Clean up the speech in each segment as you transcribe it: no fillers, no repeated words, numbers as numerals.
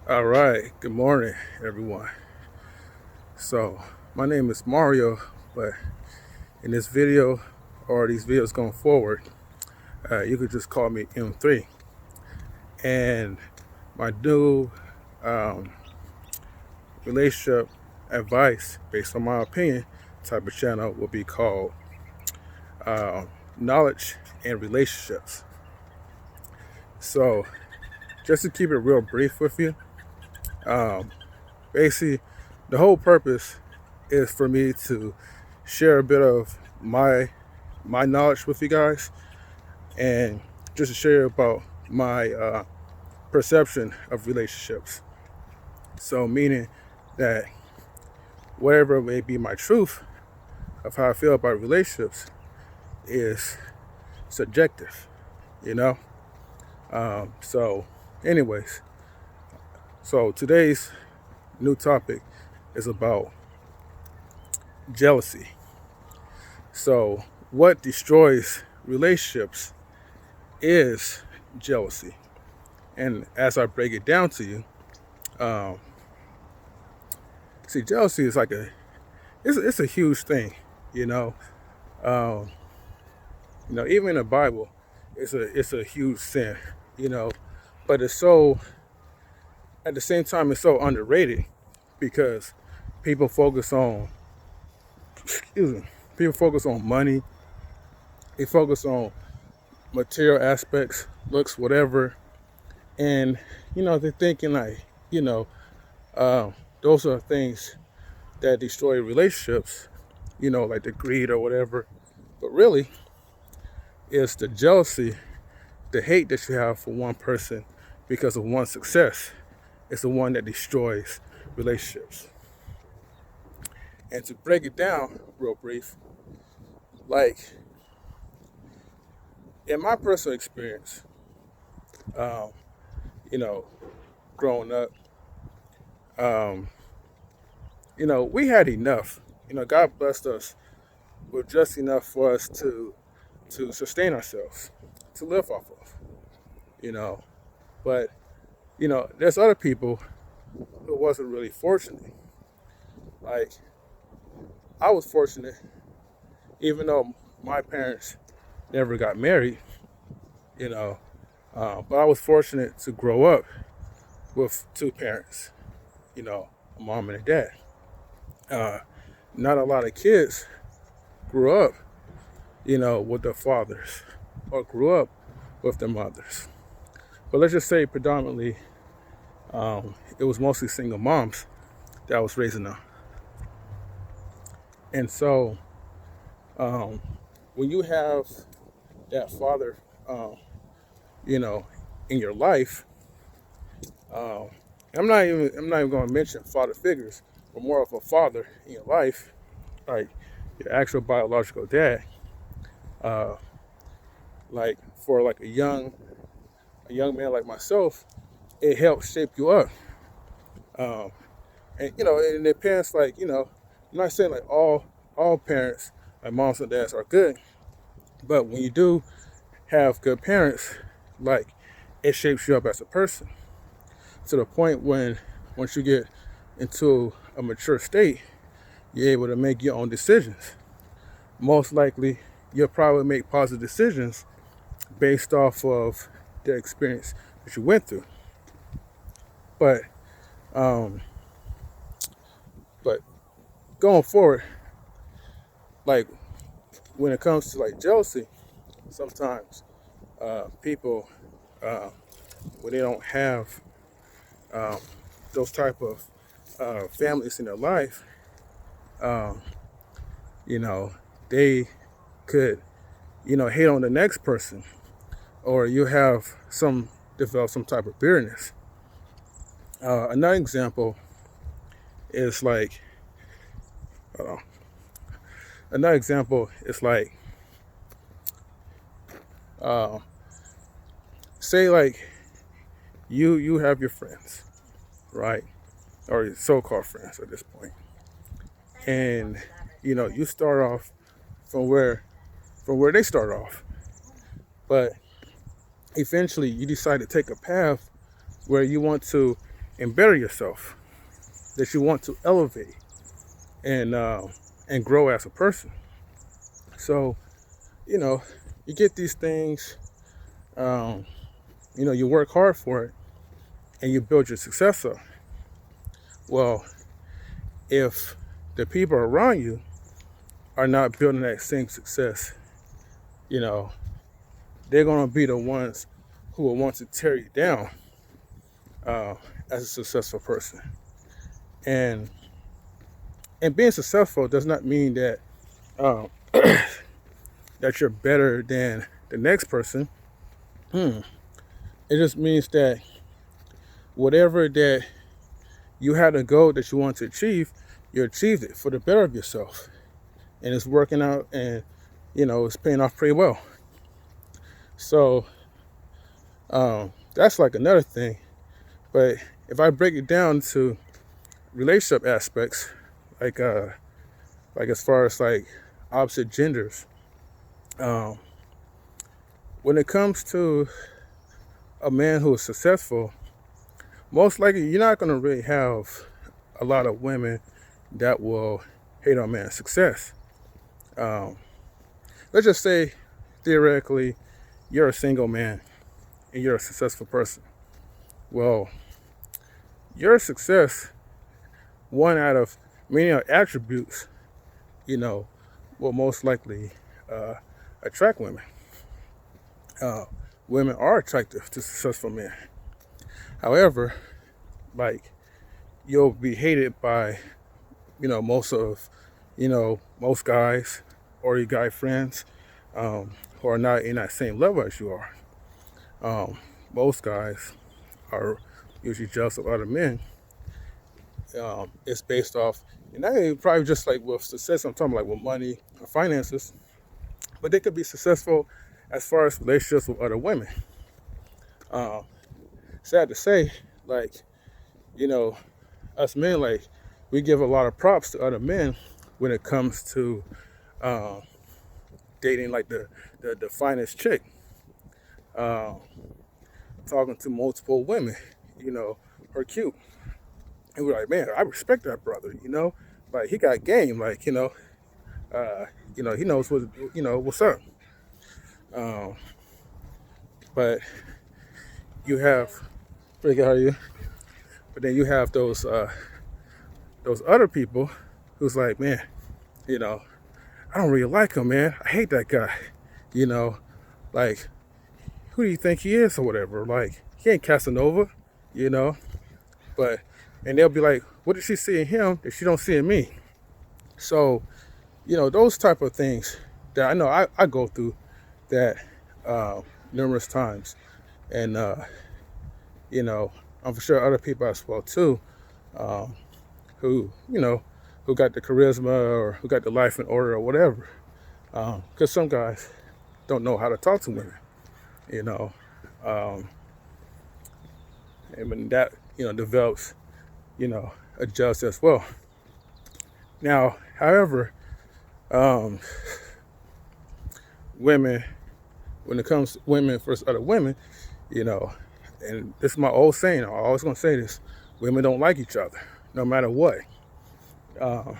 All right, good morning, everyone. So, my name is Mario, but in this video or these videos going forward, you could just call me M3. And my new um, relationship advice, based on my opinion, type of channel will be called Knowledge and Relationships. So, just to keep it real brief with you, um, basically, the whole purpose is for me to share a bit of my knowledge with you guys, and just to share about my perception of relationships. So, meaning that whatever may be my truth of how I feel about relationships is subjective, you know? So, anyways, so today's new topic is about jealousy. So, what destroys relationships is jealousy. And as I break it down to you, um, see, jealousy is like it's a huge thing, you know. Um, even in the Bible, it's a huge sin, you know. But it's so at the same time it's so underrated because people focus on excuse me, people focus on money, they focus on material aspects, looks, whatever, and they're thinking like, those are things that destroy relationships, like the greed or whatever. But really, it's the jealousy, the hate that you have for one person because of one success. It's the one that destroys relationships. And to break it down real brief, like in my personal experience, um, you know, growing up, um, we had enough. God blessed us with just enough for us to sustain ourselves, to live off of. You know, but there's other people who wasn't really fortunate. Like I was fortunate, even though my parents never got married. You know, but I was fortunate to grow up with two parents. A mom and a dad. Uh, Not a lot of kids grew up, with their fathers or grew up with their mothers. But let's just say predominantly, it was mostly single moms that I was raising them. And so, um, when you have that father, you know, in your life, um, I'm not even going to mention father figures, but more of a father in your life, like your actual biological dad. Uh, like for like a young man like myself, it helps shape you up. Um, and and their parents, like I'm not saying like all parents, like moms and dads, are good, but when you do have good parents, like it shapes you up as a person to the point when once you get into a mature state, you're able to make your own decisions. Most likely, you'll probably make positive decisions based off of the experience that you went through. But um, but going forward, like when it comes to like jealousy, sometimes people uh, when they don't have um, those type of families in their life, um, you know, they could hate on the next person, or you have some develop some type of bitterness. Another example is like uh, another example is like uh, say like you have your friends, right, or your so-called friends at this point, and you start off from where they start off, but eventually you decide to take a path where you want to and better yourself, that you want to elevate and grow as a person. So, you know, you get these things, um, you work hard for it and you build your success up. Well, if the people around you are not building that same success, you know, they're going to be the ones who will want to tear you down uh, as a successful person. And being successful does not mean that um, that you're better than the next person. Hmm. It just means that whatever that you had a goal that you want to achieve, you achieved it for the better of yourself, and it's working out, and it's paying off pretty well. So that's like another thing. But if I break it down to relationship aspects, like as far as like opposite genders, um, when it comes to a man who is successful, most likely you're not going to really have a lot of women that will hate on man's success. Um, let's just say, theoretically, you're a single man and you're a successful person. Well, your success, one out of many attributes, will most likely attract women. Women are attractive to successful men. However, like, you'll be hated by, most guys or your guy friends who are not in that same level as you are. Most guys are usually jealous of other men. It's based off, and that ain't probably just like with success. I'm talking like with money or finances, but they could be successful as far as relationships with other women. Sad to say, like, us men, like, we give a lot of props to other men when it comes to dating like the finest chick, talking to multiple women, her cute. And we're like, man, I respect that brother, like, he got game, like, he knows what's up. But you have, pretty good, how are you? But then you have those other people who's like, man, I don't really like him, man. I hate that guy. Like, who do you think he is or whatever? Like, he ain't Casanova, But, and they'll be like, what did she see in him that she don't see in me? So, those type of things that I know I go through that numerous times. And, I'm for sure other people as well too, who got the charisma or who got the life in order or whatever. Because some guys don't know how to talk to women, and when that, develops, a jealousy as well. Now, however, women, when it comes to women versus other women, and this is my old saying, I'm always going to say this: women don't like each other, no matter what. No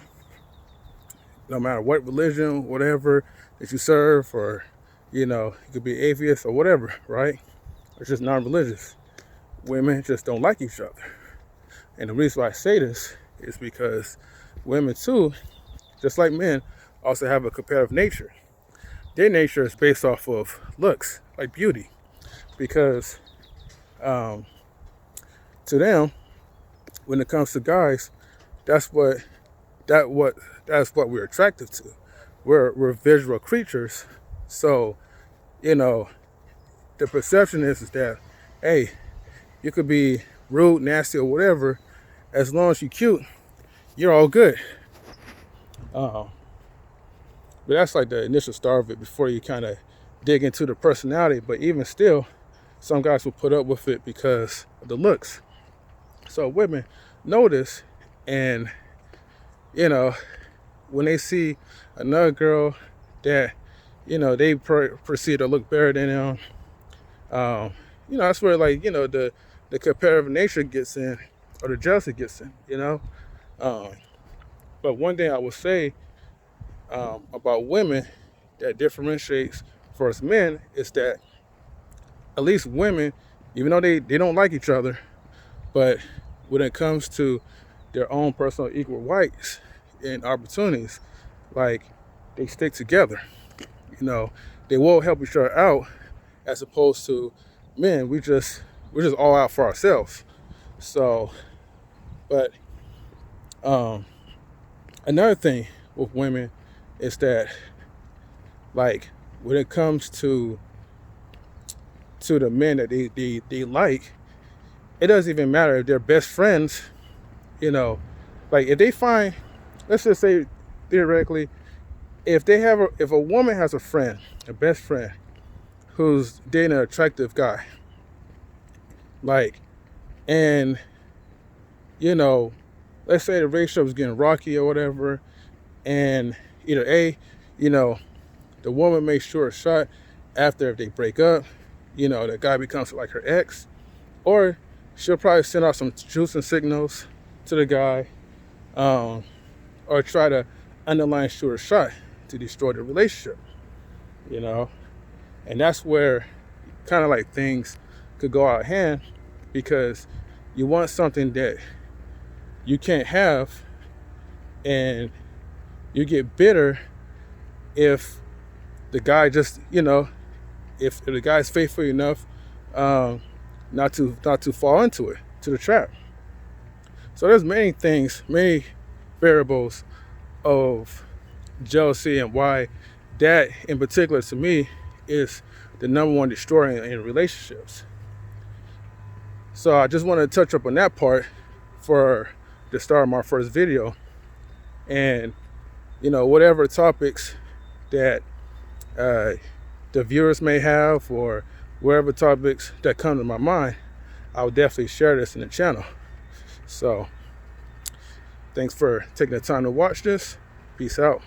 matter what religion, whatever that you serve, or, you could be atheist or whatever, right? Or just non-religious. Women just don't like each other. And the reason why I say this is because women too, just like men, also have a competitive nature. Their nature is based off of looks, like beauty. Because to them, when it comes to guys, that's what we're attracted to. We're visual creatures. So, the perception is that, hey, you could be rude, nasty, or whatever, as long as you're cute, you're all good. But that's like the initial start of it before you kind of dig into the personality. But even still, some guys will put up with it because of the looks. So women notice, and when they see another girl that they perceive to look better than them, that's where, like, the competitive nature gets in, or the jealousy gets in, you know. Um, but one thing I would say about women that differentiates for us men is that at least women, even though they don't like each other, but when it comes to their own personal equal rights and opportunities, like they stick together. You know, they will help each other out, as opposed to men. We're just all out for ourselves. So, but another thing with women is that, like, when it comes to the men that they like, it doesn't even matter if they're best friends. You know, like if they find, let's just say theoretically, if a woman has a friend, a best friend, who's dating an attractive guy, like, and you know, let's say the relationship is getting rocky or whatever, and either A, you know, the woman makes sure a shot after if they break up, you know, the guy becomes like her ex, or she'll probably send out some juicing signals to the guy, or try to underline shoot a shot to destroy the relationship, you know. And that's where kind of like things could go out of hand, because you want something that you can't have, and you get bitter if the guy just, you know, if the guy's faithful enough not to fall into it, to the trap. So there's many things, many variables of jealousy, and why that in particular to me is the number one destroyer in relationships. So I just wanted to touch up on that part for the start of my first video. And you know, whatever topics that the viewers may have, or whatever topics that come to my mind, I'll definitely share this in the channel. So thanks for taking the time to watch this. Peace out.